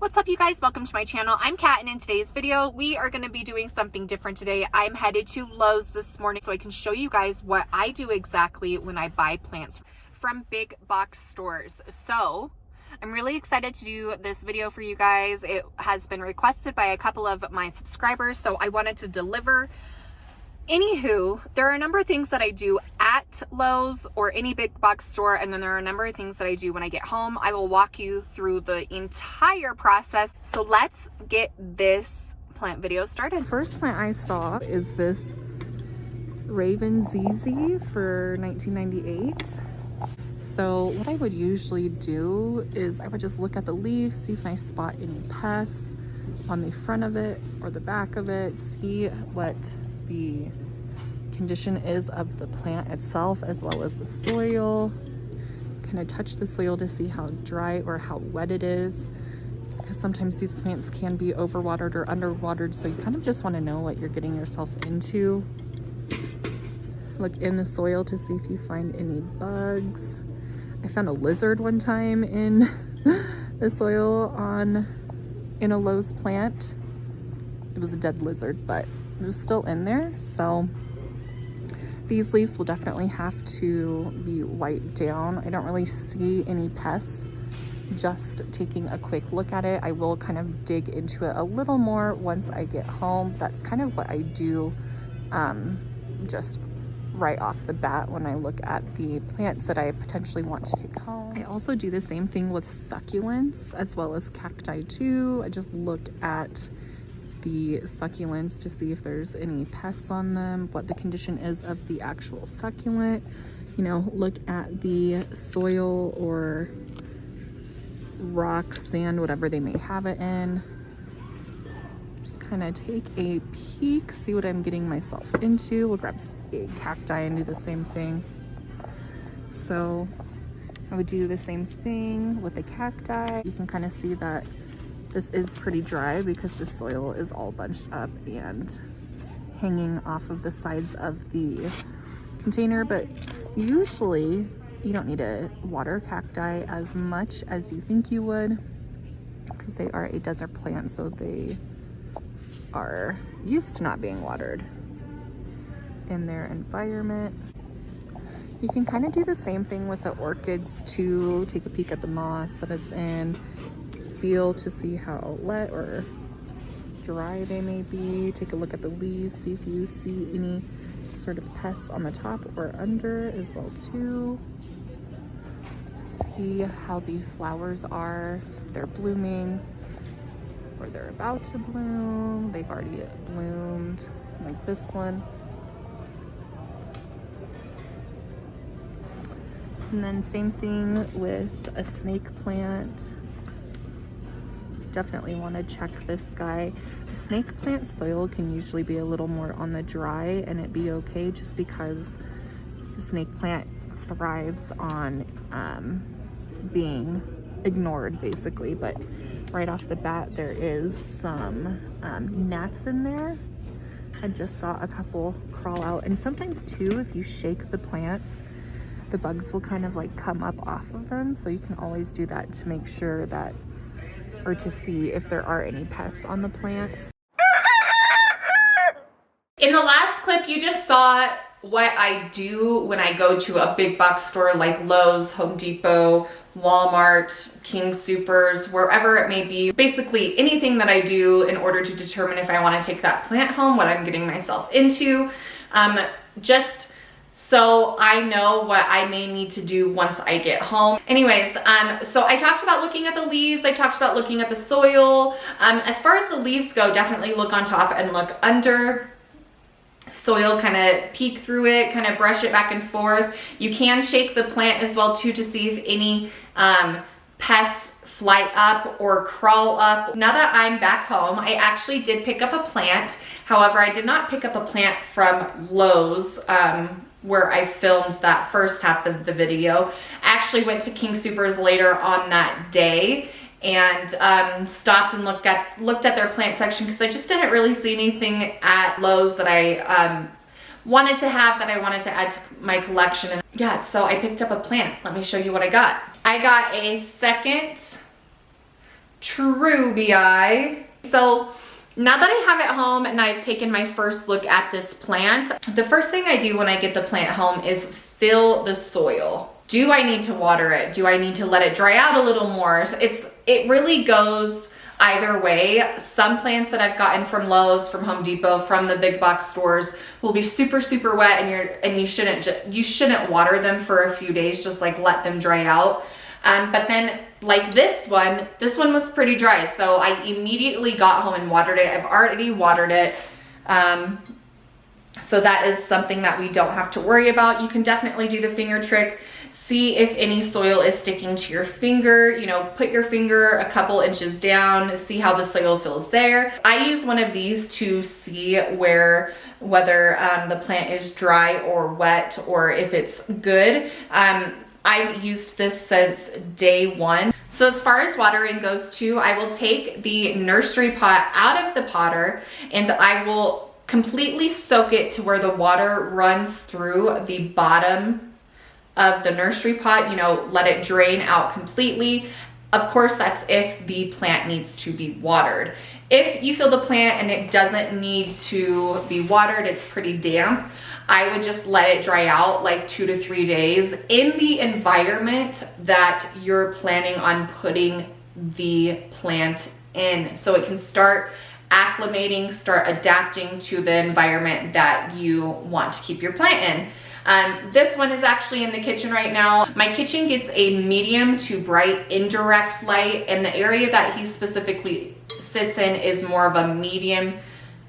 What's up, you guys? Welcome to my channel. I'm Kat, and in today's video we are going to be doing something different today. I'm headed to Lowe's this morning so I can show you guys what I do exactly when I buy plants from big box stores. So I'm really excited to do this video for you guys. It has been requested by a couple of my subscribers, so I wanted to deliver. Anywho, there are a number of things that I do at Lowe's or any big box store, and then there are a number of things that I do when I get home. I will walk you through the entire process. So let's get this plant video started. First plant I saw is this Raven ZZ for $19.98. So what I would usually do is I would just look at the leaf, see if I spot any pests on the front of it or the back of it, see what the condition is of the plant itself as well as the soil. Kind of touch the soil to see how dry or how wet it is, because sometimes these plants can be overwatered or underwatered, so you kind of just want to know what you're getting yourself into. Look in the soil to see if you find any bugs. I found a lizard one time in the soil in a Lowe's plant. It was a dead lizard, but it was still in there. So these leaves will definitely have to be wiped down. I don't really see any pests just taking a quick look at it. I will kind of dig into it a little more once I get home. That's kind of what I do just right off the bat when I look at the plants that I potentially want to take home. I also do the same thing with succulents as well as cacti too. I just look at the succulents to see if there's any pests on them, what the condition is of the actual succulent. You know, look at the soil or rock, sand, whatever they may have it in. Just kind of take a peek, see what I'm getting myself into. We'll grab a cacti and do the same thing. So I would do the same thing with the cacti. You can kind of see that this is pretty dry because the soil is all bunched up and hanging off of the sides of the container, but usually you don't need to water cacti as much as you think you would because they are a desert plant, so they are used to not being watered in their environment. You can kind of do the same thing with the orchids too. Take a peek at the moss that it's in, feel to see how wet or dry they may be. Take a look at the leaves, see if you see any sort of pests on the top or under as well too. See how the flowers are, if they're blooming or they're about to bloom. They've already bloomed, like this one. And then same thing with a snake plant. Definitely want to check this guy. The snake plant soil can usually be a little more on the dry, and it'd be okay just because the snake plant thrives on being ignored basically. But right off the bat there is some gnats in there. I just saw a couple crawl out, and sometimes too if you shake the plants the bugs will kind of like come up off of them, so you can always do that to make sure that, or to see if there are any pests on the plants. In the last clip, you just saw what I do when I go to a big box store like Lowe's, Home Depot, Walmart, King Soopers, wherever it may be. Basically anything that I do in order to determine if I want to take that plant home, what I'm getting myself into, just so I know what I may need to do once I get home. Anyways, so I talked about looking at the leaves, I talked about looking at the soil. As far as the leaves go, definitely look on top and look under. Soil, kind of peek through it, kind of brush it back and forth. You can shake the plant as well too to see if any pests fly up or crawl up. Now that I'm back home, I actually did pick up a plant. However, I did not pick up a plant from Lowe's, where I filmed that first half of the video. I actually went to King Soopers later on that day and stopped and looked at their plant section because I just didn't really see anything at Lowe's that I wanted to have, that I wanted to add to my collection. And yeah, so I picked up a plant. Let me show you what I got. I got a second True, BI. So now that I have it home and I've taken my first look at this plant, the first thing I do when I get the plant home is fill the soil. Do I need to water it? Do I need to let it dry out a little more? It really goes either way. Some plants that I've gotten from Lowe's, from Home Depot, from the big box stores will be super, super wet, and you shouldn't water them for a few days, just like let them dry out. But then like this one was pretty dry. So I immediately got home and watered it. I've already watered it. So that is something that we don't have to worry about. You can definitely do the finger trick. See if any soil is sticking to your finger. You know, put your finger a couple inches down, see how the soil feels there. I use one of these to see whether the plant is dry or wet, or if it's good. I've used this since day one. So as far as watering goes too, I will take the nursery pot out of the potter and I will completely soak it to where the water runs through the bottom of the nursery pot, you know, let it drain out completely. Of course, that's if the plant needs to be watered. If you fill the plant and it doesn't need to be watered, it's pretty damp, I would just let it dry out like 2 to 3 days in the environment that you're planning on putting the plant in, so it can start acclimating, start adapting to the environment that you want to keep your plant in. This one is actually in the kitchen right now. My kitchen gets a medium to bright indirect light, and the area that he specifically sits in is more of a medium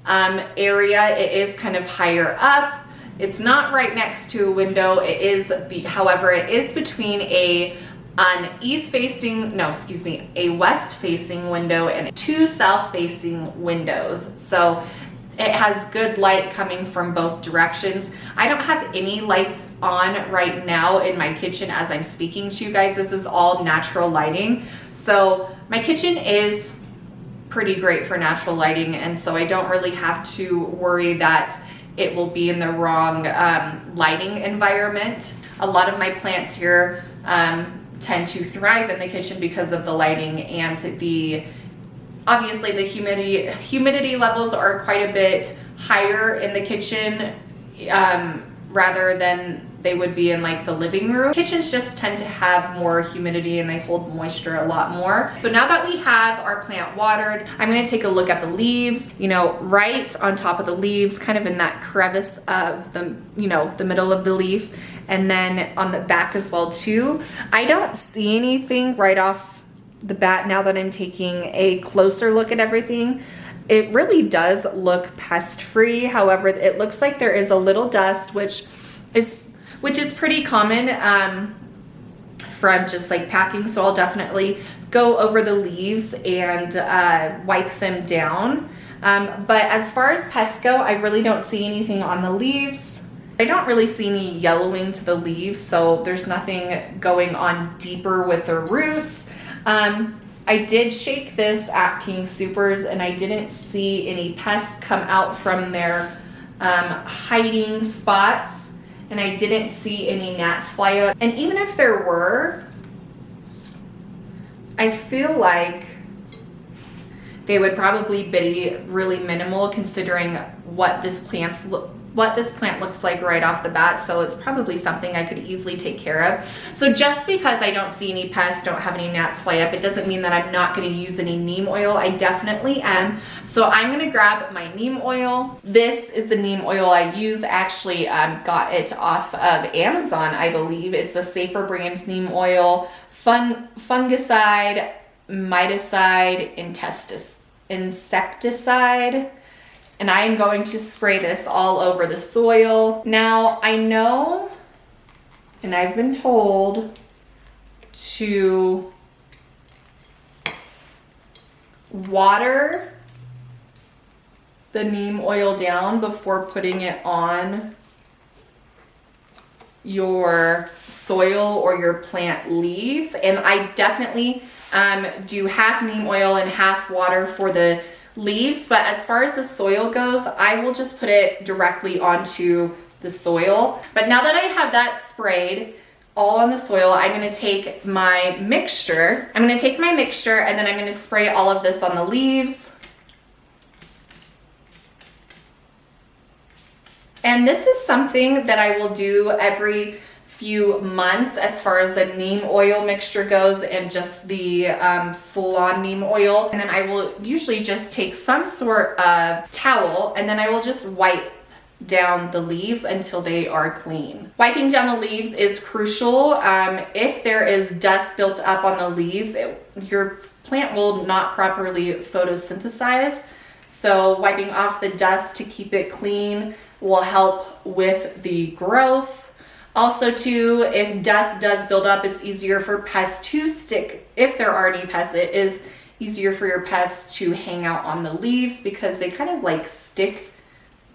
area. It is kind of higher up. It's not right next to a window. However, it is between a west facing window and 2 south facing windows. So it has good light coming from both directions. I don't have any lights on right now in my kitchen as I'm speaking to you guys. This is all natural lighting. So my kitchen is pretty great for natural lighting, and so I don't really have to worry that it will be in the wrong lighting environment. A lot of my plants here tend to thrive in the kitchen because of the lighting, and obviously the humidity levels are quite a bit higher in the kitchen rather than they would be in like the living room. Kitchens just tend to have more humidity and they hold moisture a lot more. So now that we have our plant watered, I'm gonna take a look at the leaves, you know, right on top of the leaves, kind of in that crevice of the middle of the leaf, and then on the back as well too. I don't see anything right off the bat now that I'm taking a closer look at everything. It really does look pest free. However, it looks like there is a little dust, which is pretty common from just like packing. So I'll definitely go over the leaves and wipe them down. But as far as pests go, I really don't see anything on the leaves. I don't really see any yellowing to the leaves, so there's nothing going on deeper with the roots. I did shake this at King Supers and I didn't see any pests come out from their hiding spots, and I didn't see any gnats fly out. And even if there were, I feel like they would probably be really minimal considering what this plant looks like right off the bat. So it's probably something I could easily take care of. So just because I don't see any pests, don't have any gnats fly up, it doesn't mean that I'm not going to use any neem oil. I definitely am. So I'm going to grab my neem oil. This is the neem oil I use. Actually, got it off of Amazon, I believe. It's a Safer brand neem oil, fungicide, miticide, insecticide. And I am going to spray this all over the soil. Now, I know, and I've been told to water the neem oil down before putting it on your soil or your plant leaves. And I definitely do half neem oil and half water for the leaves, but as far as the soil goes, I will just put it directly onto the soil. But now that I have that sprayed all on the soil, I'm gonna take my mixture. And then I'm gonna spray all of this on the leaves. And this is something that I will do every few months as far as the neem oil mixture goes, and just the full-on neem oil. And then I will usually just take some sort of towel, and then I will just wipe down the leaves until they are clean. Wiping down the leaves is crucial. If there is dust built up on the leaves, your plant will not properly photosynthesize. So wiping off the dust to keep it clean will help with the growth. Also too, if dust does build up, it's easier for pests to stick. If there are any pests, it is easier for your pests to hang out on the leaves because they kind of like stick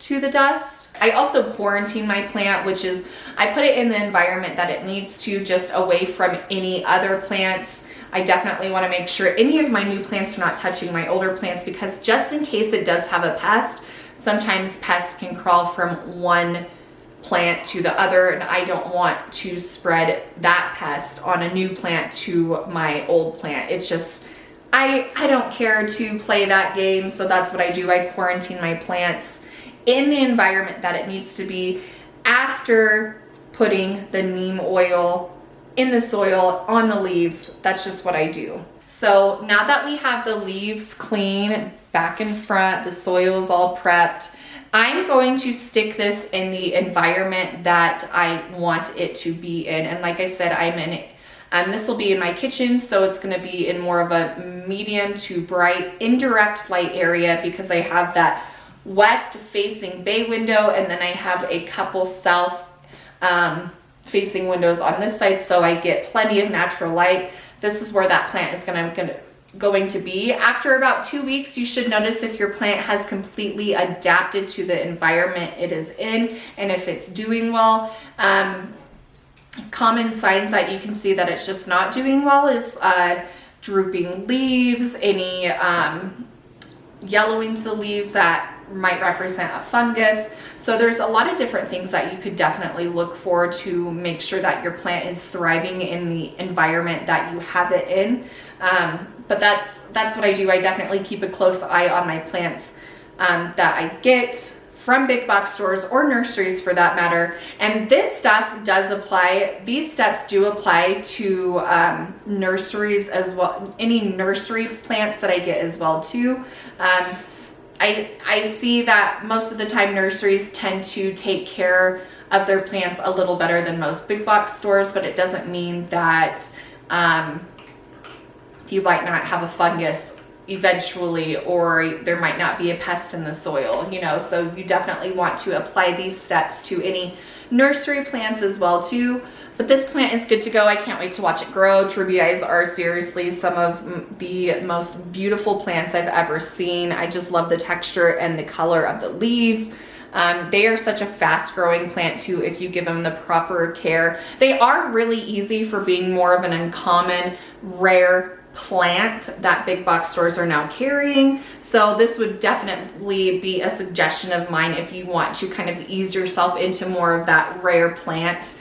to the dust. I also quarantine my plant, which is I put it in the environment that it needs to, just away from any other plants. I definitely want to make sure any of my new plants are not touching my older plants, because just in case it does have a pest, sometimes pests can crawl from one plant to the other, and I don't want to spread that pest on a new plant to my old plant. It's just, I don't care to play that game, so that's what I do. I quarantine my plants in the environment that it needs to be after putting the neem oil in the soil on the leaves. That's just what I do. So now that we have the leaves clean, back and front, the soil's all prepped, I'm going to stick this in the environment that I want it to be in. And like I said, I'm in it. This will be in my kitchen, so it's going to be in more of a medium to bright indirect light area, because I have that west facing bay window, and then I have a couple south facing windows on this side, so I get plenty of natural light. This is where that plant is going to be. After about 2 weeks, you should notice if your plant has completely adapted to the environment it is in, and if it's doing well. Common signs that you can see that it's just not doing well is drooping leaves, any yellowing to the leaves that might represent a fungus. So there's a lot of different things that you could definitely look for to make sure that your plant is thriving in the environment that you have it in. But that's what I do. I definitely keep a close eye on my plants that I get from big box stores or nurseries for that matter. And this stuff does apply, these steps do apply to nurseries as well, any nursery plants that I get as well too. I see that most of the time nurseries tend to take care of their plants a little better than most big box stores, but it doesn't mean that you might not have a fungus eventually, or there might not be a pest in the soil, you know. So you definitely want to apply these steps to any nursery plants as well too. But this plant is good to go. I can't wait to watch it grow. Trubias are seriously some of the most beautiful plants I've ever seen. I just love the texture and the color of the leaves. They are such a fast growing plant too if you give them the proper care. They are really easy for being more of an uncommon, rare plant that big box stores are now carrying. So this would definitely be a suggestion of mine if you want to kind of ease yourself into more of that rare plant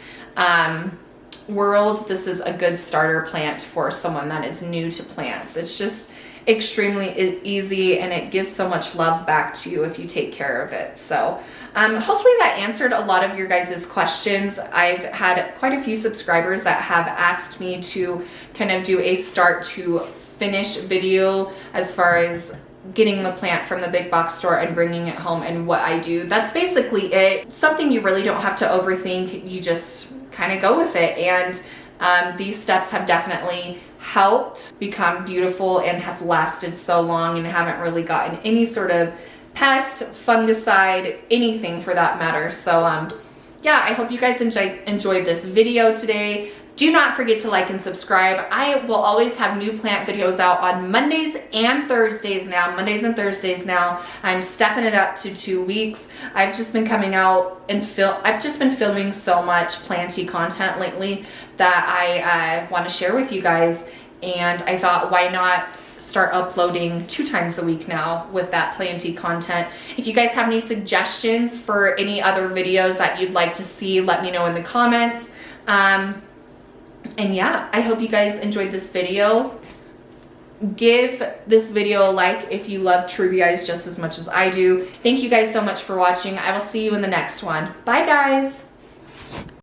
world. This is a good starter plant for someone that is new to plants. It's just extremely easy, and it gives so much love back to you if you take care of it. So hopefully that answered a lot of your guys' questions. I've had quite a few subscribers that have asked me to kind of do a start to finish video as far as getting the plant from the big box store and bringing it home and what I do. That's basically it. Something you really don't have to overthink. You just kind of go with it. And these steps have definitely helped become beautiful and have lasted so long and haven't really gotten any sort of pest, fungicide, anything for that matter. So yeah, I hope you guys enjoyed this video today. Do not forget to like and subscribe. I will always have new plant videos out on Mondays and Thursdays now. I'm stepping it up to 2 weeks. I've just been coming out and I've just been filming so much planty content lately that I want to share with you guys. And I thought, why not start uploading 2 times a week now with that planty content. If you guys have any suggestions for any other videos that you'd like to see, let me know in the comments. And yeah, I hope you guys enjoyed this video. Give this video a like if you love truvy eyes just as much as I do. Thank you guys so much for watching. I will see you in the next one. Bye guys.